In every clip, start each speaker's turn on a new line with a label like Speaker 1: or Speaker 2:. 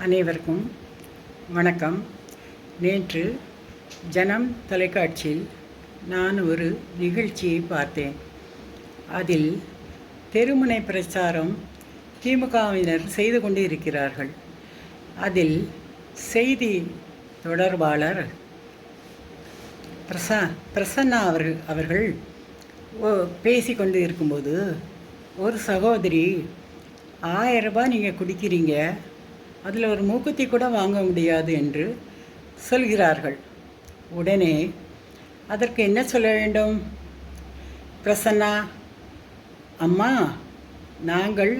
Speaker 1: அனைவருக்கும் வணக்கம். நேற்று ஜனம் தொலைக்காட்சியில் நான் ஒரு நிகழ்ச்சியை பார்த்தேன். அதில் தெருமுனை பிரச்சாரம் திமுகவினர் செய்து கொண்டு இருக்கிறார்கள். அதில் செய்தி தொடர்பாளர் பிரசன்னா அவர்கள் பேசிக்கொண்டு இருக்கும்போது ஒரு சகோதரி 1000 ரூபாய் நீங்கள் குடிக்கிறீங்க, அதில் ஒரு மூக்குத்தி கூட வாங்க முடியாது என்று சொல்கிறார்கள். உடனே அதற்கு என்ன சொல்ல வேண்டும்? பிரசன்னா அம்மா, நாங்கள்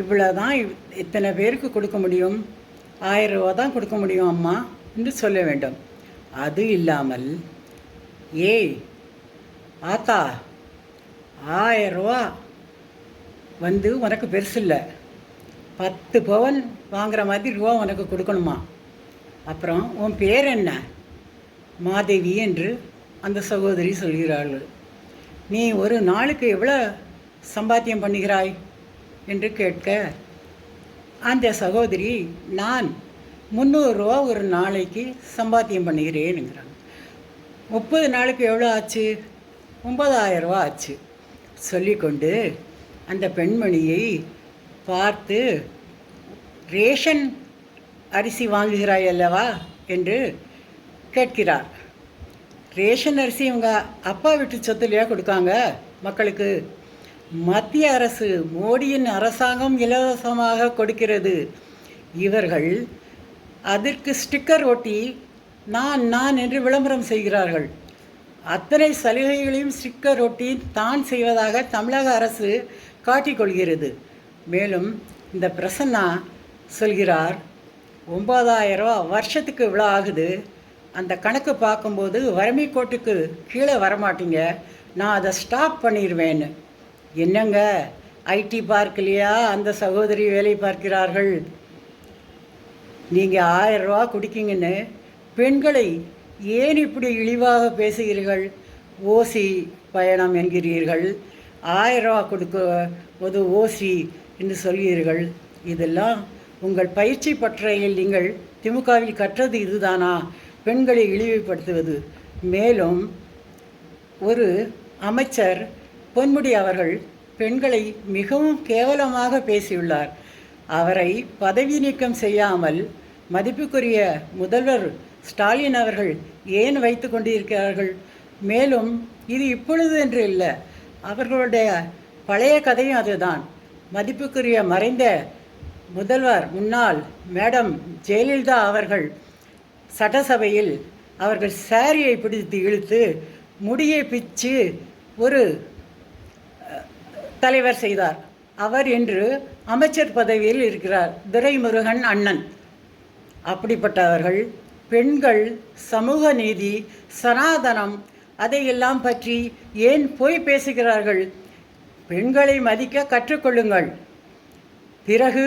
Speaker 1: இவ்வளோதான், இத்தனை பேருக்கு கொடுக்க முடியும், 1000 ரூபா தான் கொடுக்க முடியும் அம்மா என்று சொல்ல வேண்டும். அது இல்லாமல், ஏய் ஆத்தா, 1000 ரூபா வந்து உனக்கு பெருசு இல்லை, 10 பவன் வாங்குகிற மாதிரி ரூபா உனக்கு கொடுக்கணுமா? அப்புறம் உன் பேர் என்ன? மாதேவி என்று அந்த சகோதரி சொல்கிறார்கள். நீ ஒரு நாளுக்கு எவ்வளோ சம்பாத்தியம் பண்ணுகிறாய் என்று கேட்க, அந்த சகோதரி நான் 300 ரூபா ஒரு நாளைக்கு சம்பாத்தியம் பண்ணுகிறேனுங்கிறாங்க. 30 நாளுக்கு எவ்வளோ ஆச்சு? 9000 ரூபா ஆச்சு. சொல்லிக்கொண்டு அந்த பெண்மணியை பார்த்து, ரேஷன் அரிசி வாங்குகிறாய் அல்லவா என்று கேட்கிறார். ரேஷன் அரிசி இவங்க அப்பா வீட்டு சொத்துலையா கொடுக்காங்க மக்களுக்கு? மத்திய அரசு, மோடியின் அரசாங்கம் இலவசமாக கொடுக்கிறது. இவர்கள் அதற்கு ஸ்டிக்கர் ஒட்டி நான் என்று விளம்பரம் செய்கிறார்கள். அத்தனை சலுகைகளையும் ஸ்டிக்கர் ஒட்டி தான் செய்வதாக தமிழக அரசு காட்டிக்கொள்கிறது. மேலும் இந்த பிரசன்னா சொல்கிறார், 9000 ரூபா வருஷத்துக்கு இவ்வளோ ஆகுது, அந்த கணக்கு பார்க்கும்போது வறுமை கோட்டுக்கு கீழே வரமாட்டீங்க, நான் அதை ஸ்டாப் பண்ணிடுவேன்னு. என்னங்க, ஐடி பார்க்கலையா அந்த சகோதரி வேலை பார்க்கிறார்கள்? நீங்கள் 1000 ரூபா குடிக்கிங்கன்னு பெண்களை ஏன் இப்படி இழிவாக பேசுகிறீர்கள்? ஓசி பயணம் என்கிறீர்கள், 1000 ரூபா கொடுக்க போது ஓசி என்று சொல்கிறீர்கள். இதெல்லாம் உங்கள் பயிற்சி பட்டறையில் நீங்கள் திமுகவில் கற்றது இதுதானா? பெண்களை இழிவுபடுத்துவது. மேலும் ஒரு அமைச்சர் பொன்முடி அவர்கள் பெண்களை மிகவும் கேவலமாக பேசியுள்ளார். அவரை பதவி நீக்கம் செய்யாமல் மதிப்புக்குரிய முதல்வர் ஸ்டாலின் அவர்கள் ஏன் வைத்து கொண்டிருக்கிறார்கள்? மேலும் இது இப்பொழுது என்று இல்லை, அவர்களுடைய பழைய கதையும் அதுதான். மதிப்புக்குரிய மறைந்த முதல்வர் முன்னாள் மேடம் ஜெயலலிதா அவர்கள் சட்டசபையில் அவர்கள் சாரியை பிடித்து இழுத்து முடியை பிச்சு ஒரு தலைவர் செய்தார். அவர் இன்று அமைச்சர் பதவியில் இருக்கிறார், துரைமுருகன் அண்ணன். அப்படிப்பட்டவர்கள் பெண்கள், சமூக நீதி, சனாதனம் அதையெல்லாம் பற்றி ஏன் போய் பேசுகிறார்கள்? பெண்களை மதிக்க கற்றுக்கொள்ளுங்கள், பிறகு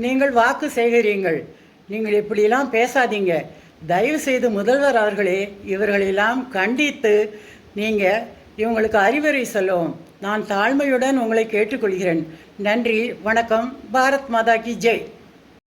Speaker 1: நீங்கள் வாக்கு செய்கிறீர்கள். நீங்கள் இப்படியெல்லாம் பேசாதீங்க. தயவு செய்து முதல்வர் அவர்களே, இவர்களெல்லாம் கண்டித்து நீங்கள் இவங்களுக்கு அறிவுரை சொல்லவும் நான் தாழ்மையுடன் உங்களை கேட்டுக்கொள்கிறேன். நன்றி, வணக்கம். பாரத் மாதா கி ஜெய்.